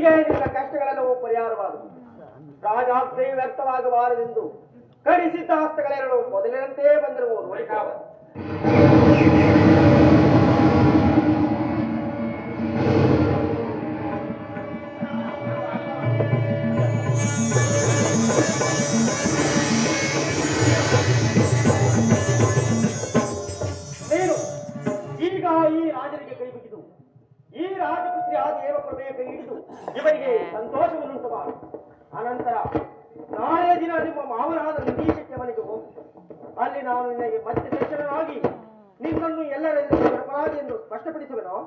ಹೀಗೆ ನಿನ್ನ ಕಷ್ಟಗಳೆಲ್ಲವೂ ಪರಿಹಾರವಾದವು. ರಾಜಾಜ್ಞೆಯು ವ್ಯರ್ಥವಾಗಬಾರದೆಂದು ಕಡಿಸಿದ್ದ ಹಸ್ತಗಳೆರಡು ಮೊದಲಿನಂತೆ ಬಂದಿರುವುದು. ನೀನು ಈಗ ಈ ರಾಜನಿಗೆ ಕೈ ಬಿಗಿದು ಈ ರಾಜಪುತ್ರಿ ಆದ ದೇವಪ್ರಭೆಯ ಕೈ ಹಿಡಿದು ಇವರಿಗೆ ಸಂತೋಷವನ್ನುಂಟು ಮಾಡು. ಅನಂತರ ನಾಳೆಯ ದಿನ ನಿಮ್ಮ ಮಾವನಾದ ನಿರೀಕ್ಷಕ್ಕೆ ಮನೆಗೆ ಹೋಗು. ಅಲ್ಲಿ ನಾನು ನಿನಗೆ ಮತ್ತೆ ಶಿಕ್ಷಣನಾಗಿ ನಿನ್ನನ್ನು ಎಲ್ಲರೆಂದು ಅಪರಾಧಿ ಎಂದು ಸ್ಪಷ್ಟಪಡಿಸುವೆನೋ.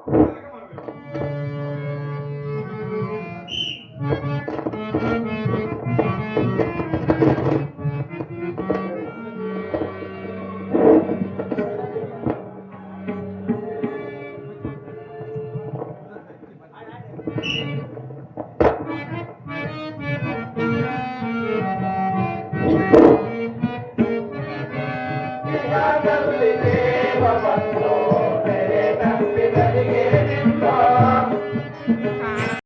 Yeah.